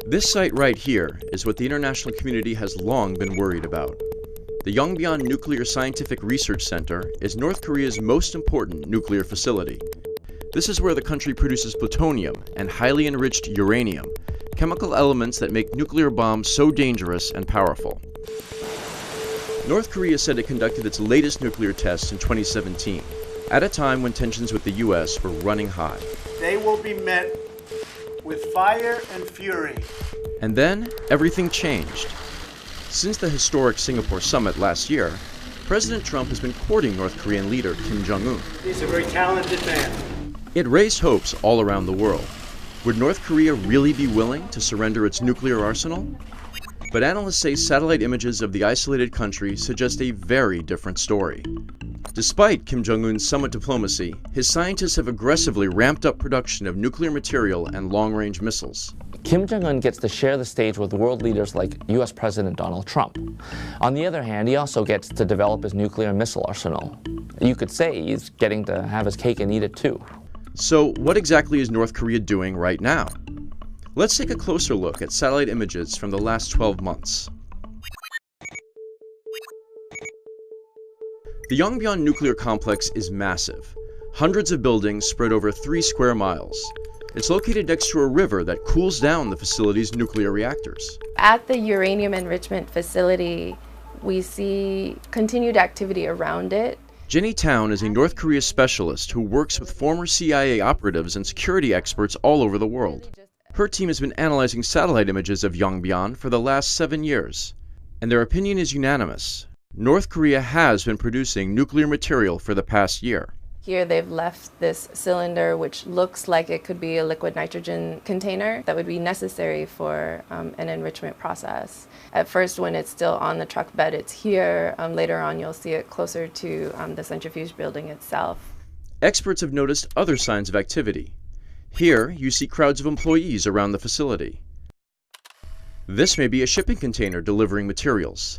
This site right here is what the international community has long been worried about. The Yongbyon Nuclear Scientific Research Center is North Korea's most important nuclear facility. This is where the country produces plutonium and highly enriched uranium, chemical elements that make nuclear bombs so dangerous and powerful. North Korea said it conducted its latest nuclear tests in 2017, at a time when tensions with the US were running high. They will be met with fire and fury. And then, everything changed. Since the historic Singapore summit last year, President Trump has been courting North Korean leader Kim Jong-un. He's a very talented man. It raised hopes all around the world. Would North Korea really be willing to surrender its nuclear arsenal? But analysts say satellite images of the isolated country suggest a very different story. Despite Kim Jong-un's summit diplomacy, his scientists have aggressively ramped up production of nuclear material and long-range missiles. Kim Jong-un gets to share the stage with world leaders like US President Donald Trump. On the other hand, he also gets to develop his nuclear missile arsenal. You could say he's getting to have his cake and eat it too. So what exactly is North Korea doing right now? Let's take a closer look at satellite images from the last 12 months. The Yongbyon nuclear complex is massive. Hundreds of buildings spread over 3 square miles. It's located next to a river that cools down the facility's nuclear reactors. At the uranium enrichment facility, we see continued activity around it. Jenny Town is a North Korea specialist who works with former CIA operatives and security experts all over the world. Her team has been analyzing satellite images of Yongbyon for the last 7 years, and their opinion is unanimous. North Korea has been producing nuclear material for the past year. Here they've left this cylinder which looks like it could be a liquid nitrogen container that would be necessary for an enrichment process. At first, when it's still on the truck bed, it's here. Later on, you'll see it closer to the centrifuge building itself. Experts have noticed other signs of activity. Here, you see crowds of employees around the facility. This may be a shipping container delivering materials.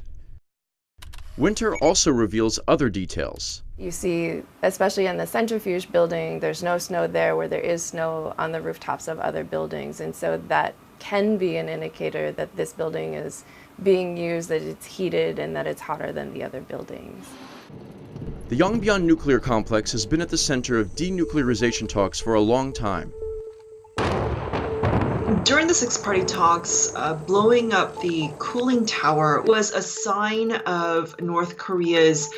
Winter also reveals other details. You see, especially in the centrifuge building, there's no snow there where there is snow on the rooftops of other buildings. And so that can be an indicator that this building is being used, that it's heated, and that it's hotter than the other buildings. The Yongbyon nuclear complex has been at the center of denuclearization talks for a long time. During the six-party talks, blowing up the cooling tower was a sign of North Korea's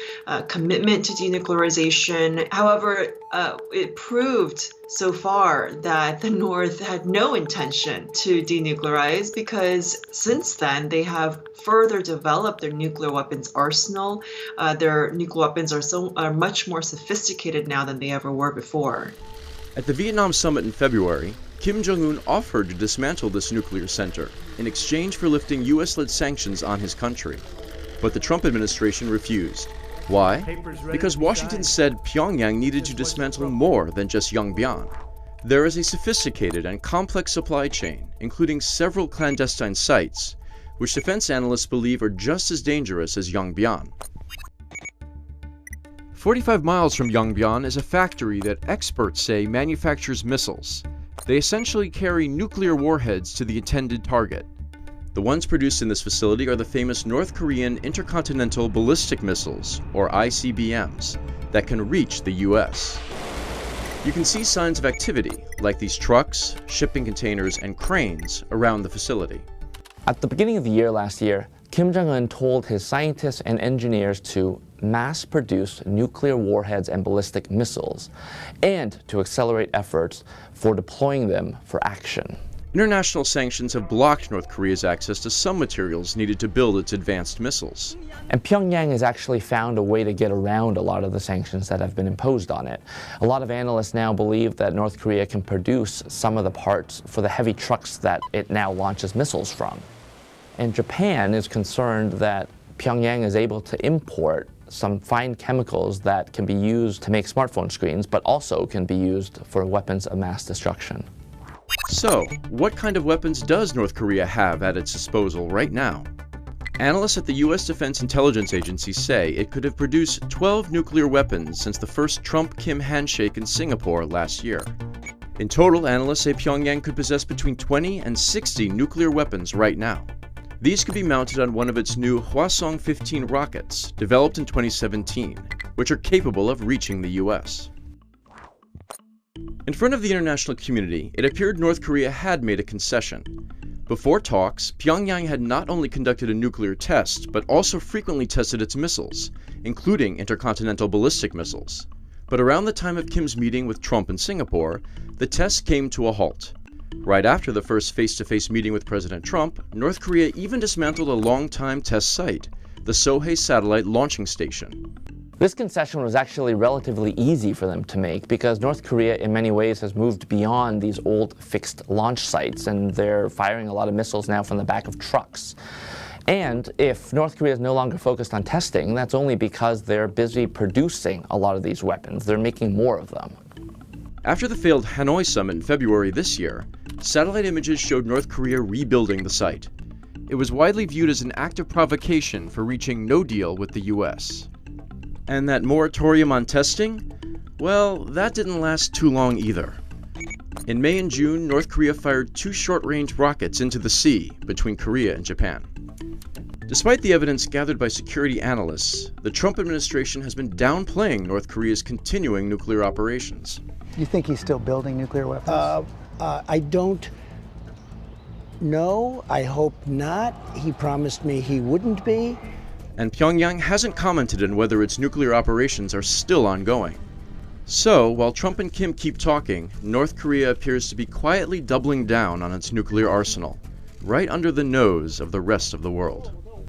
commitment to denuclearization. However, it proved so far that the North had no intention to denuclearize because since then they have further developed their nuclear weapons arsenal. Their nuclear weapons are much more sophisticated now than they ever were before. At the Vietnam summit in February, Kim Jong-un offered to dismantle this nuclear center in exchange for lifting US-led sanctions on his country. But the Trump administration refused. Why? Because Washington said Pyongyang needed to dismantle more than just Yongbyon. There is a sophisticated and complex supply chain, including several clandestine sites, which defense analysts believe are just as dangerous as Yongbyon. 45 miles from Yongbyon is a factory that experts say manufactures missiles. They essentially carry nuclear warheads to the intended target. The ones produced in this facility are the famous North Korean intercontinental ballistic missiles, or ICBMs, that can reach the US. You can see signs of activity, like these trucks, shipping containers, and cranes around the facility. At the beginning of the year last year, Kim Jong-un told his scientists and engineers to mass-produce nuclear warheads and ballistic missiles, and to accelerate efforts for deploying them for action. International sanctions have blocked North Korea's access to some materials needed to build its advanced missiles. And Pyongyang has actually found a way to get around a lot of the sanctions that have been imposed on it. A lot of analysts now believe that North Korea can produce some of the parts for the heavy trucks that it now launches missiles from. And Japan is concerned that Pyongyang is able to import some fine chemicals that can be used to make smartphone screens, but also can be used for weapons of mass destruction. So, what kind of weapons does North Korea have at its disposal right now? Analysts at the U.S. Defense Intelligence Agency say it could have produced 12 nuclear weapons since the first Trump-Kim handshake in Singapore last year. In total, analysts say Pyongyang could possess between 20 and 60 nuclear weapons right now. These could be mounted on one of its new Hwasong-15 rockets, developed in 2017, which are capable of reaching the US. In front of the international community, it appeared North Korea had made a concession. Before talks, Pyongyang had not only conducted a nuclear test, but also frequently tested its missiles, including intercontinental ballistic missiles. But around the time of Kim's meeting with Trump in Singapore, the tests came to a halt. Right after the first face-to-face meeting with President Trump, North Korea even dismantled a long-time test site, the Sohae Satellite Launching Station. This concession was actually relatively easy for them to make because North Korea in many ways has moved beyond these old fixed launch sites, and they're firing a lot of missiles now from the back of trucks. And if North Korea is no longer focused on testing, that's only because they're busy producing a lot of these weapons. They're making more of them. After the failed Hanoi summit in February this year, satellite images showed North Korea rebuilding the site. It was widely viewed as an act of provocation for reaching no deal with the US. And that moratorium on testing? Well, that didn't last too long either. In May and June, North Korea fired 2 short-range rockets into the sea between Korea and Japan. Despite the evidence gathered by security analysts, the Trump administration has been downplaying North Korea's continuing nuclear operations. You think he's still building nuclear weapons? I don't know. I hope not. He promised me he wouldn't be. And Pyongyang hasn't commented on whether its nuclear operations are still ongoing. So, while Trump and Kim keep talking, North Korea appears to be quietly doubling down on its nuclear arsenal, right under the nose of the rest of the world.